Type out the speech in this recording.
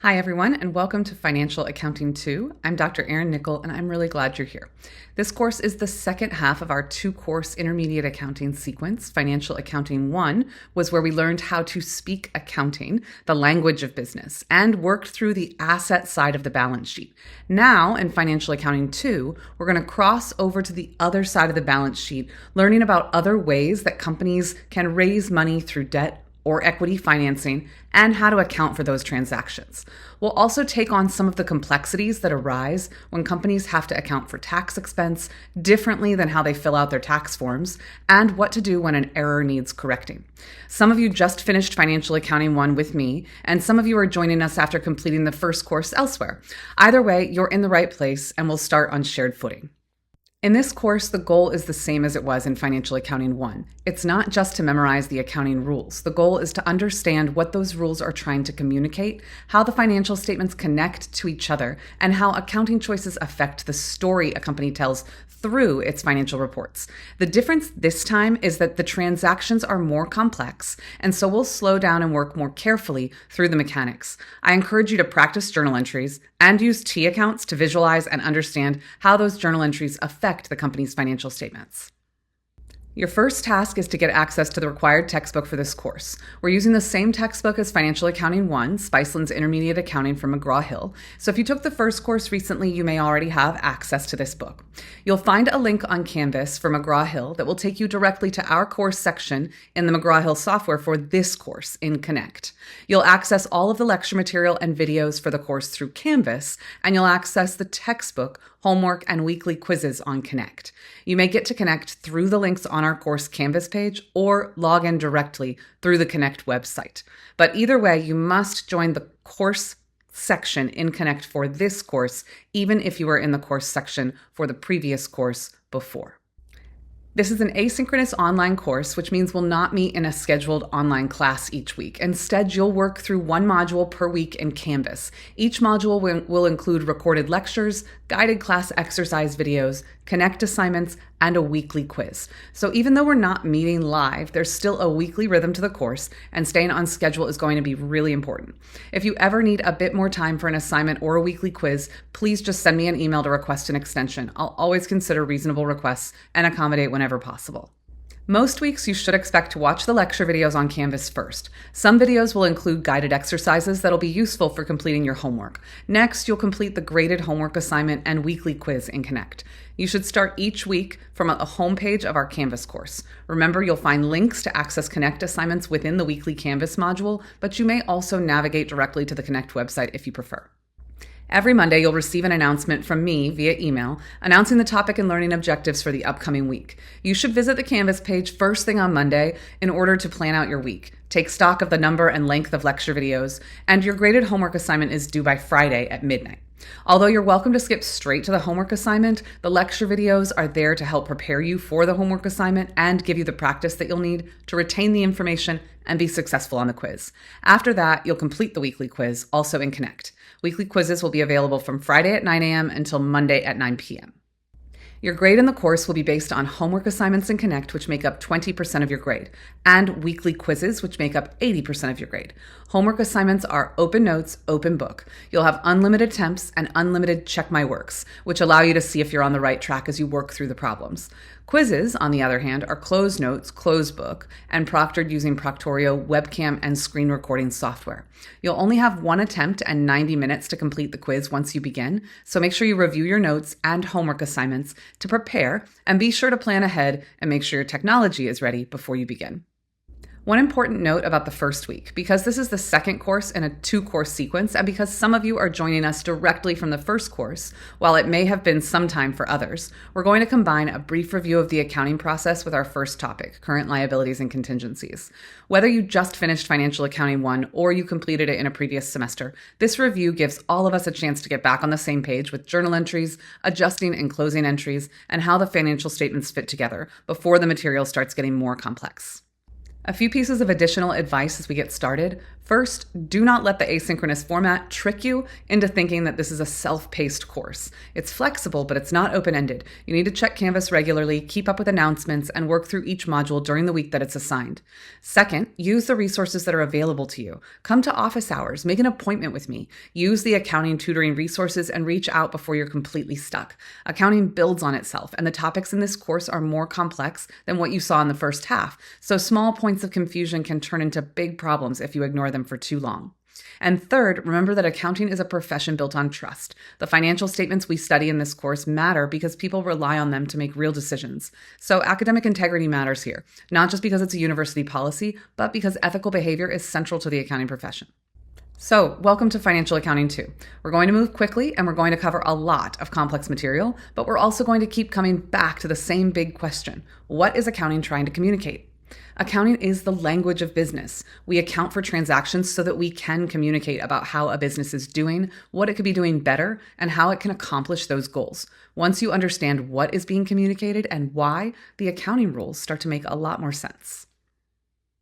Hi, everyone, and welcome to Financial Accounting 2. I'm Dr. Erin Nickel, and I'm really glad you're here. This course is the second half of our two-course intermediate accounting sequence. Financial Accounting 1 was where we learned how to speak accounting, the language of business, and worked through the asset side of the balance sheet. Now, in Financial Accounting 2, we're going to cross over to the other side of the balance sheet, learning about other ways that companies can raise money through debt or equity financing, and how to account for those transactions. We'll also take on some of the complexities that arise when companies have to account for tax expense differently than how they fill out their tax forms, and what to do when an error needs correcting. Some of you just finished Financial Accounting 1 with me, and some of you are joining us after completing the first course elsewhere. Either way, you're in the right place, and we'll start on shared footing. In this course, the goal is the same as it was in Financial Accounting 1. It's not just to memorize the accounting rules. The goal is to understand what those rules are trying to communicate, how the financial statements connect to each other, and how accounting choices affect the story a company tells through its financial reports. The difference this time is that the transactions are more complex, and so we'll slow down and work more carefully through the mechanics. I encourage you to practice journal entries and use T accounts to visualize and understand how those journal entries affect the company's financial statements. Your first task is to get access to the required textbook for this course. We're using the same textbook as Financial Accounting 1, Spiceland's Intermediate Accounting from McGraw-Hill. So if you took the first course recently, you may already have access to this book. You'll find a link on Canvas for McGraw-Hill that will take you directly to our course section in the McGraw-Hill software for this course in Connect. You'll access all of the lecture material and videos for the course through Canvas, and you'll access the textbook, homework, and weekly quizzes on Connect. You may get to Connect through the links on our course Canvas page or log in directly through the Connect website. But either way, you must join the course section in Connect for this course, even if you were in the course section for the previous course before. This is an asynchronous online course, which means we'll not meet in a scheduled online class each week. Instead, you'll work through one module per week in Canvas. Each module will include recorded lectures, guided class exercise videos, Connect assignments, and a weekly quiz. So even though we're not meeting live, there's still a weekly rhythm to the course, and staying on schedule is going to be really important. If you ever need a bit more time for an assignment or a weekly quiz, please just send me an email to request an extension. I'll always consider reasonable requests and accommodate whenever possible. Most weeks, you should expect to watch the lecture videos on Canvas first. Some videos will include guided exercises that'll be useful for completing your homework. Next, you'll complete the graded homework assignment and weekly quiz in Connect. You should start each week from a homepage of our Canvas course. Remember, you'll find links to access Connect assignments within the weekly Canvas module, but you may also navigate directly to the Connect website if you prefer. Every Monday, you'll receive an announcement from me via email announcing the topic and learning objectives for the upcoming week. You should visit the Canvas page first thing on Monday in order to plan out your week. Take stock of the number and length of lecture videos, and your graded homework assignment is due by Friday at midnight. Although you're welcome to skip straight to the homework assignment, the lecture videos are there to help prepare you for the homework assignment and give you the practice that you'll need to retain the information and be successful on the quiz. After that, you'll complete the weekly quiz, also in Connect. Weekly quizzes will be available from Friday at 9 a.m. until Monday at 9 p.m. Your grade in the course will be based on homework assignments in Connect, which make up 20% of your grade, and weekly quizzes, which make up 80% of your grade. Homework assignments are open notes, open book. You'll have unlimited attempts and unlimited check my works, which allow you to see if you're on the right track as you work through the problems. Quizzes, on the other hand, are closed notes, closed book, and proctored using Proctorio webcam and screen recording software. You'll only have one attempt and 90 minutes to complete the quiz once you begin, so make sure you review your notes and homework assignments to prepare, and be sure to plan ahead and make sure your technology is ready before you begin. One important note about the first week, because this is the second course in a two-course sequence, and because some of you are joining us directly from the first course, while it may have been some time for others, we're going to combine a brief review of the accounting process with our first topic, current liabilities and contingencies. Whether you just finished Financial Accounting 1 or you completed it in a previous semester, this review gives all of us a chance to get back on the same page with journal entries, adjusting and closing entries, and how the financial statements fit together before the material starts getting more complex. A few pieces of additional advice as we get started. First, do not let the asynchronous format trick you into thinking that this is a self-paced course. It's flexible, but it's not open-ended. You need to check Canvas regularly, keep up with announcements, and work through each module during the week that it's assigned. Second, use the resources that are available to you. Come to office hours, make an appointment with me, use the accounting tutoring resources, and reach out before you're completely stuck. Accounting builds on itself, and the topics in this course are more complex than what you saw in the first half, so small points of confusion can turn into big problems if you ignore them for too long. And third, remember that accounting is a profession built on trust. The financial statements we study in this course matter because people rely on them to make real decisions. So academic integrity matters here, not just because it's a university policy, but because ethical behavior is central to the accounting profession. So, welcome to Financial Accounting 2. We're going to move quickly and we're going to cover a lot of complex material, but we're also going to keep coming back to the same big question. What is accounting trying to communicate? Accounting is the language of business. We account for transactions so that we can communicate about how a business is doing, what it could be doing better, and how it can accomplish those goals. Once you understand what is being communicated and why, the accounting rules start to make a lot more sense.